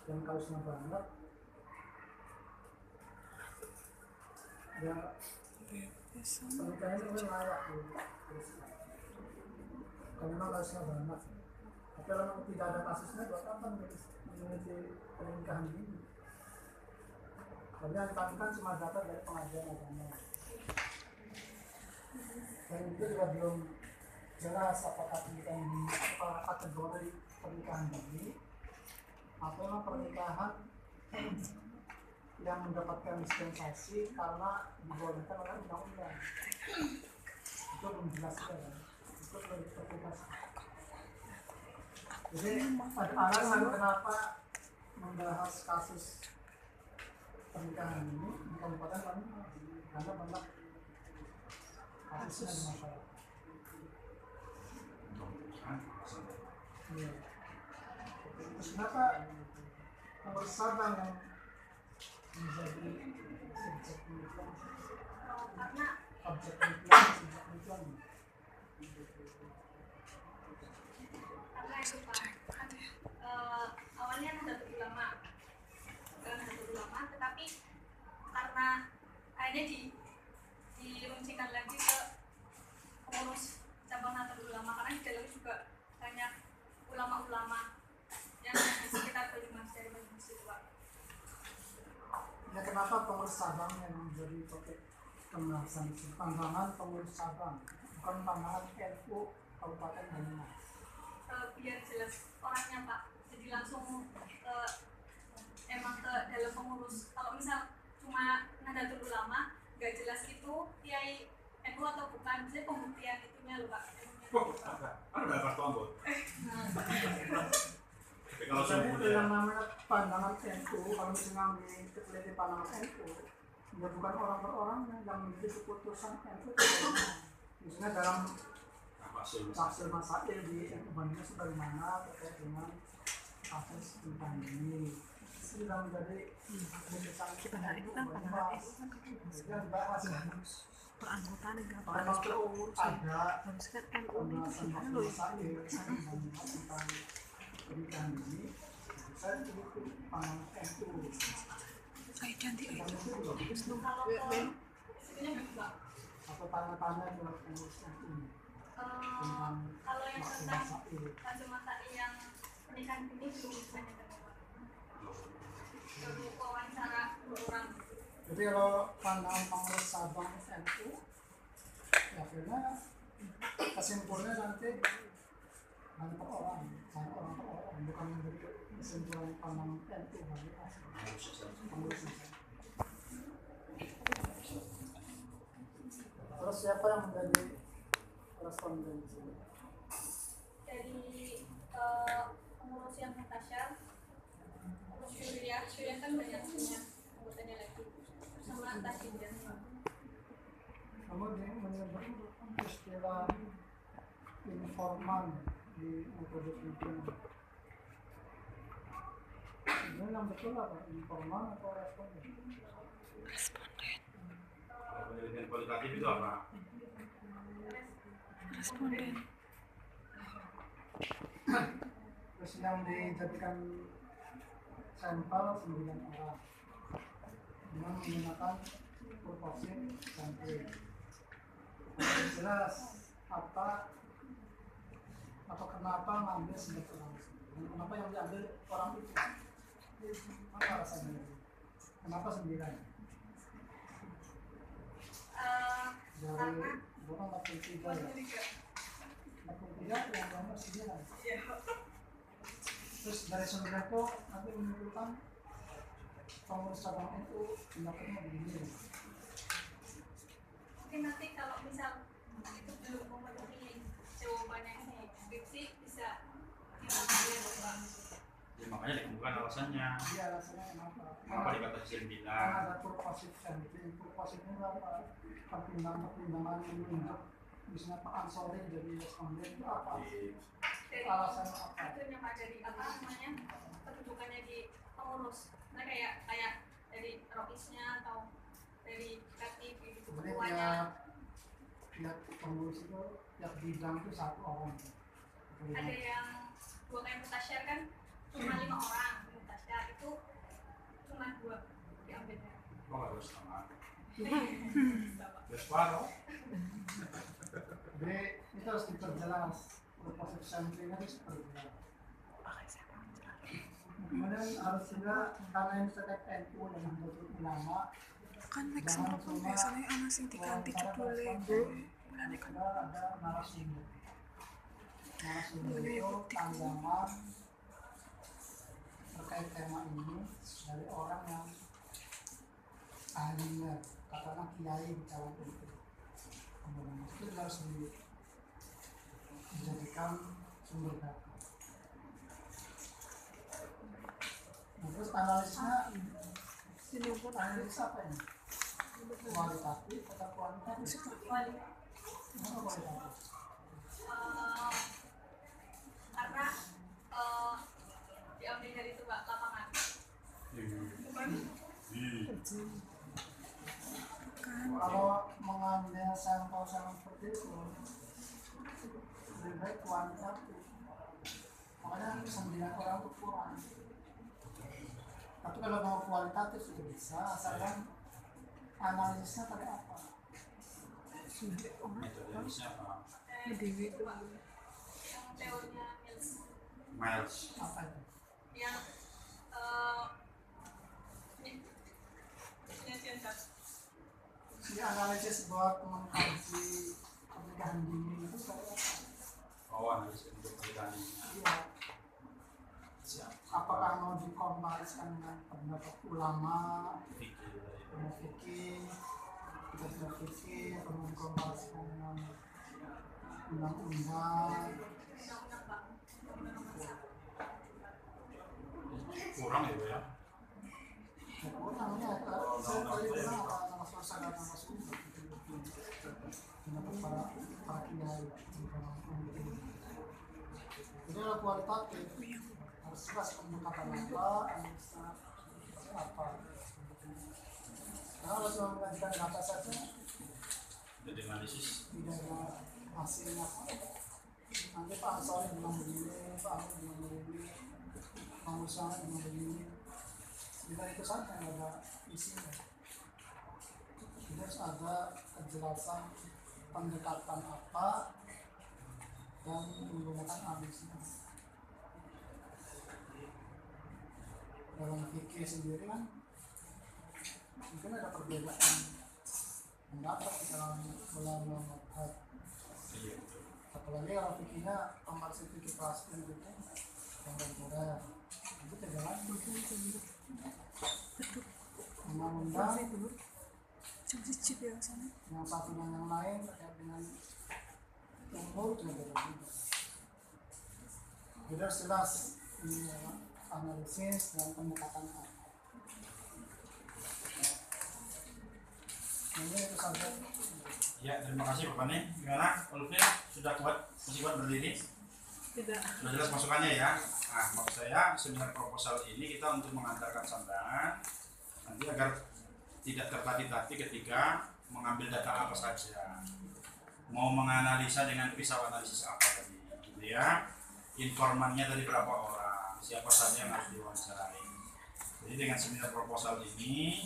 yang kaosnya banget ya pernikahannya mungkin layak kalau memang kaosnya banget. Tapi kalau tidak ada kasusnya buat apa meneliti pernikahan ini? Karena yang kan cuma data dari pengajian agama, dan itu juga belum jelas apakah pernikahan ini apa kategori pernikahan ini atau memang pernikahan yang mendapatkan dispensasi karena dibolehkan oleh undang-undang. Itu belum jelas ya, itu belum dipertegas. Jadi ada alasan kenapa membahas kasus pernikahan ini di Kabupaten Lamongan karena banyak kasusnya di masyarakat. Ya. Terus kenapa pengurus cabang yang menjadi subjek penelitian? Karena Objek penelitian, subjek penelitian. karena itu Pak, kan awalnya Nahdlatul Ulama, tetapi karena akhirnya diruncingkan lagi ke pengurus cabang Nahdlatul Ulama karena di dalam juga banyak ulama-ulama yang di sekitar Banyumas dari Banyumas itu Pak. Ya kenapa pengurus cabang yang menjadi topik pembahasan itu? Pandangan pengurus cabang, bukan pandangan NU Kabupaten Banyumas. Biar jelas orangnya Pak, jadi langsung emang ke dalam pengurus. Kalau misal cuma Nahdlatul Ulama nggak jelas itu kiai NU atau bukan, jadi pembuktian itunya loh Pak. Ada kartu anggota. Tapi kalau Jadi itu sudah yang namanya pandangan NU, kalau misalnya diteliti pandangan NU, ya bukan orang per orang yang menjadi keputusan NU. Misalnya dalam tafsir masail di NU Banyumas bagaimana terkait dengan kasus tentang ini. Itu sudah menjadi keputusan NU Banyumas. Sudah dibahas. Peranggotaan negara Memang perlu ada harus kan NU pembahasan itu masail tentang pernikahan ini. Saya itu pandangan NU. kayak cantik Tentang aja itu loh. Kalau itunya juga Atau tanya-tanya ke pengurus NU tentang kalau yang tentang masail. kacamata yang pernikahan ini belum ditanyakan Pak. Baru wawancara dua orang. Jadi kalau pandangan pengurus cabang NU, ya akhirnya kesimpulannya nanti hanya per orang per orang, bukan menjadi kesimpulan pandangan NU bagi pengurus. Terus siapa yang menjadi responden di sini? Dari pengurus yang mutasyar, terus Syuriah kan banyak punya anggotanya lagi, sama Tashidan. Kamu menyebut istilah informan di metode penelitian. Ini yang betul apa? Informan atau responden? penelitian kualitatif itu apa? responden Terus yang dijadikan sampel 9 orang dengan menggunakan proposit sampling. Jelas apa atau kenapa ngambil 9 orang dan kenapa yang diambil orang itu? Apa alasannya? Kenapa 9? Dari Karena berapa 43 ya? 43 yang nomor 9. Terus dari 9 itu nanti menentukan pengurus cabang itu pendapatnya begini. mungkin nanti kalau misal itu belum memenuhi jawabannya ini skripsi bisa diambil Pak. Ya, makanya ditemukan alasannya. Dia alasannya kenapa? Kenapa dikata sistem Karena bidang? ada proposit sampling. Proposit itu apa? Pertimbangan menunjuk misalnya Pak Ansori jadi responden itu apa? Dari Alasannya apa? itu Pak, dari apa namanya kedudukannya di pengurus, nah kayak dari roisnya atau dari kreatif gitu Jadi ketuanya. tiap pengurus itu tiap bidang itu 1 orang. Ada yang 2 kayak mutasyar kan cuma 5 orang mutasyar itu Kok nggak 2,5? 2,5. Jadi itu harus diperjelas. Proses sampling itu seperti apa? Kemudian harus juga karena ini terkait NU dan Nahdlatul Ulama, Kan maksimal pun biasanya anak sing diganti judulnya Bu. Mulane kan ada narasumber. Narasumber Boleh, itu bukti. tanggapan terkait tema ini dari orang yang ahlinya, katakanlah kiai bicara itu. Kemudian itu harus dijadikan sumber data. Nah, terus analisnya, analisis apa ini? Kualitatif atau kuantitatif? Kualitas. Kenapa kualitatif? Karena diambil dari itu Mbak, lapangan. Kalau mengambil sampel-sampel seperti itu, lebih baik kuantitatif. Makanya 9 orang itu kurang. Tapi kalau mau kualitatif sudah bisa, asalkan analisisnya pakai apa? Metodologisnya apa? Dewi itu Yang teorinya Mills. Miles. Apa itu? Yang Gender. Si analisis buat mengkaji pernikahan dini itu pakai apa? Oh, analisis untuk pernikahan ini. Iya. Siap. Apakah mau dikompariskan dengan pendapat ulama, Fikir dari itu. ilmu fikih, kita fikih, atau mau dikompariskan dengan undang-undang? Undang-undang Mbak. Undang-undang nomor 1. Kurang gitu ya. Ya, kurangnya, saya tadi bilang apa nama suasana dan nama sumber pendapat para kiai. Jadi kalau kualitatif harus jelas pendekatan apa, analisa apa. Karena kalau cuma mengajukan data saja, Jadi analisis. tidak ada hasilnya apa. Nanti Pak Ansori bilang begini, Pak Ahmad bilang begini, Pak Musa bilang begini. Tidak itu saja, tidak ada isinya. Jadi harus ada kejelasan pendekatan apa dan menggunakan analisisnya. Dalam fikih sendiri kan mungkin ada perbedaan pendapat di dalam ulama madhab. Iya betul. Apalagi kalau fikihnya komersi fikih klasik gitu yang reguler itu tidak undang-undang cicip ya sana. yang satu dan yang lain terkait dengan umur juga berbeda. Jadi harus jelas ini analisis dan pendekatan apa. Ini itu saja. Ya, terima kasih Bapak nih. Gimana? Ulfin sudah kuat? Masih kuat berdiri? Tidak. Sudah jelas masukannya ya. Nah, maksud saya seminar proposal ini kita untuk mengantarkan sampean nanti agar tidak tertatih-tatih ketika mengambil data apa saja. Mau menganalisa dengan pisau analisis apa tadi, gitu ya. Informannya dari berapa orang, siapa saja yang harus diwawancarai. Jadi dengan seminar proposal ini